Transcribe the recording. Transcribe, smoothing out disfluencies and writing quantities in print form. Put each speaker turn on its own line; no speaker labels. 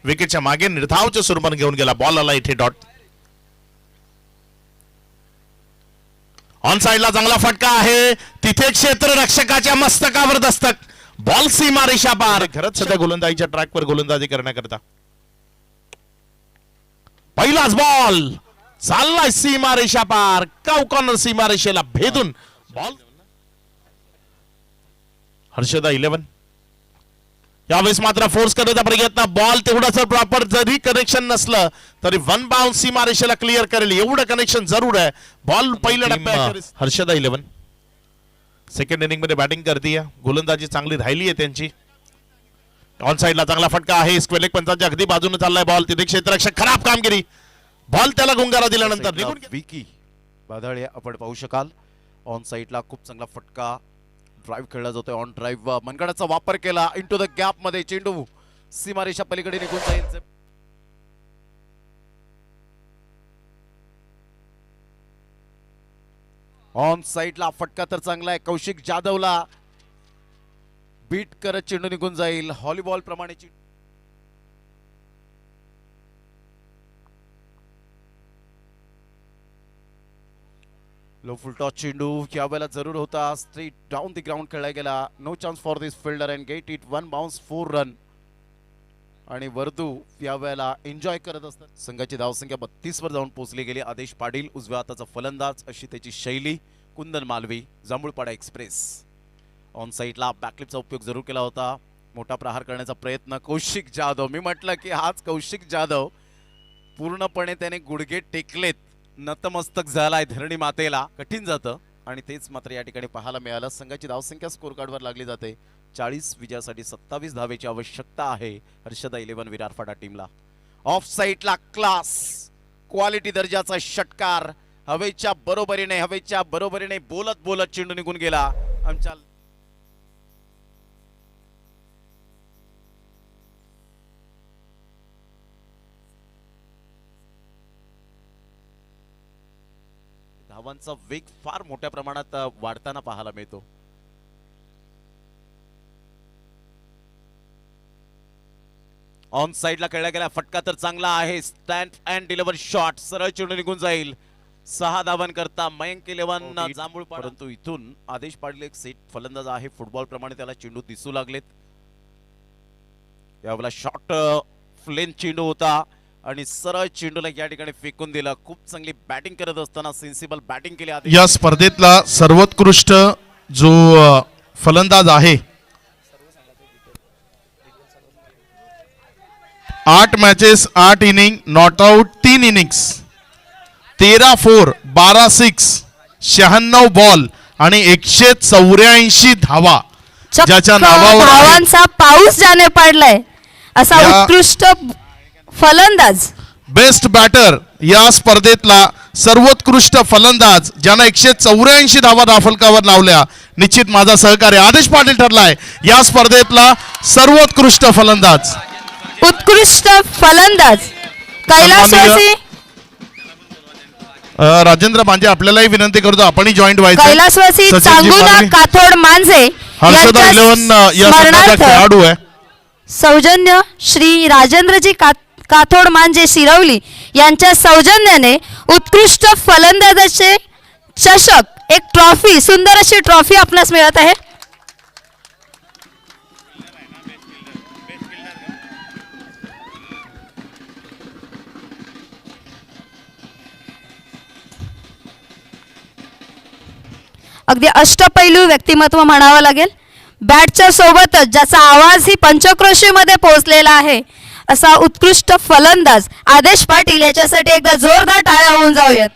विकेटच्या मागे निर्धावच्या स्वरूपाने घेऊन गेला. बॉल आला इथे डॉट. ऑन साइडला चांगला फटका आहे. तिथे क्षेत्ररक्षकाच्या मस्तकावर दस्तक. बॉल सीमा रेषा पार. खरंच सध्या गोलंदाजीच्या ट्रॅकवर गोलंदाजी करण्याकरता पहिलाच बॉल चाललाय सीमा रेषा पार. काव कॉर्नर सीमा रेषेला भेदून बॉल. हर्षदा 11 यावेळेस मात्र फोर्स करण्याचा प्रयत्न. बॉल तेवढाच प्रॉपर जरी कनेक्शन नसलं तरी वन बाउंड सीमा रेषेला क्लिअर करेल एवढं कनेक्शन जरूर आहे. बॉल पहिल्या टप्प्यात. हर्षदा 11 सेकंड इनिंग मध्ये बॅटिंग करते. गोलंदाजी चांगली राहिली आहे त्यांची. ऑन साइडला चांगला फटका आहे. स्क्वेअर लेग पंचाच्या अगदी बाजूने चाललाय बॉल. तिथे क्षेत्ररक्षक खराब कामगिरी. बॉल त्याला गुंगारा दिल्यानंतर निघून
विकी बादळे आपण पाहू शकाल. ऑन साइडला खूप चांगला फटका. ड्राइव्ह खेळला जातोय. ऑन ड्राइव्ह मनगडाचा वापर केला. इनटू द गॅप मध्ये चेंडू सीमारेषा पलीकडे निघून जाईल. ऑन साइडला फटका तर चांगला आहे. कौशिक जाधवला बीट करत चेंडू निघून जाईल. व्हॉलीबॉल प्रमाणे लो फुल टॉस चेंडू यावेळेला जरूर होता. स्ट्रेट डाऊन द ग्राउंड खेळला गेला. No chance for this fielder and get it. 1 bounce 4 run. आणि वर्दू यावेळेला एन्जॉय करत असतात. संघाची धावसंख्या 32 वर जाऊन पोहोचली गेली. आदेश पाटील उजव्या हाताचा फलंदाज अशी त्याची शैली. कुंदन मालवी जांभूळपाडा एक्सप्रेस. ऑन साइडला बॅकलिपचा उपयोग जरूर केला होता. मोठा प्रहार करण्याचा प्रयत्न. कौशिक जाधव मी म्हटलं की हाच कौशिक जाधव पूर्णपणे त्याने गुडघे टेकलेत. नतमस्तक झालाय धरणी मातेला. कठीण जातं आणि तेच मात्र या ठिकाणी पाहायला मिळालं. संघाची धावसंख्या स्कोर कार्डवर लागली जाते. 40 विजयासाठी 27 धावेची आवश्यकता आहे हर्षदा 11 विरारपाडा टीमला. ऑफ साइडला क्लास क्वालिटी दर्जाचा षटकार. हवेच्या बरोबरीने बोलत बोलत चेंडू निघून गेला. आमच्या धावांचा वेग फार मोठ्या प्रमाणात वाढताना पाहायला मिळतो. ऑन साइडला खेळला गेला फटका तर चांगला आहे. Stand and deliver shot. सरळ चेंडू निघून जाईल. 6 धावां करता मयंक 11 जांभूळपाडा. परंतु इथून आदेश पाटील एक सेट फलंदाज आहे. फुटबॉल प्रमाणे त्याला चेंडू दिसू लागलेत. यावेळेला शॉट फ्लेन चेंडू होता आणि सरळ चेंडूला या ठिकाणी फेकून दिला. खूप चांगली बॅटिंग करत असताना सेन्सिबल बॅटिंग केली.
या स्पर्धेतला सर्वोत्कृष्ट जो फलंदाज आहे. 8 matches 8 inning not out 3 innings 13-4 12-6 96 ball आणि 184 धावा. ज्याच्या नावावर
धावांचा पाऊस ज्याने पाडलाय असा उत्कृष्ट फलंदाज.
बेस्ट बॅटर या स्पर्धेतला सर्वोत्कृष्ट फलंदाज ज्यानं 184 धावा दाफलकावर लावल्या. निश्चित माझा सहकारी आदेश पाटील ठरलाय या स्पर्धेतला सर्वोत्कृष्ट फलंदाज.
उत्कृष्ट फलंदाज कैलासवासी
राजेंद्र मांजे आपल्यालाही विनंती करतो आपणही जॉईंट व्हायचं.
कैलासवासी चांगुना काथोड मांजे
हर्षदा 11 या संघाचा खेळाडू आहे.
सौजन्य श्री राजेंद्रजी काथोड मांजे शिरवली यांच्या सौजन्याने उत्कृष्ट फलंदाजाचे चषक एक ट्रॉफी सुंदर अशी ट्रॉफी आपणास मिळत आहे. अगदी अष्टपैलू व्यक्तिमत्व म्हणावं लागेल. बॅटच्या सोबतच ज्याचा आवाजही पंचक्रोशीमध्ये पोहोचलेला आहे असा उत्कृष्ट फलंदाज आदेश पाटील याच्यासाठी एकदा जोरदार टाळ्या होऊन जाऊयात.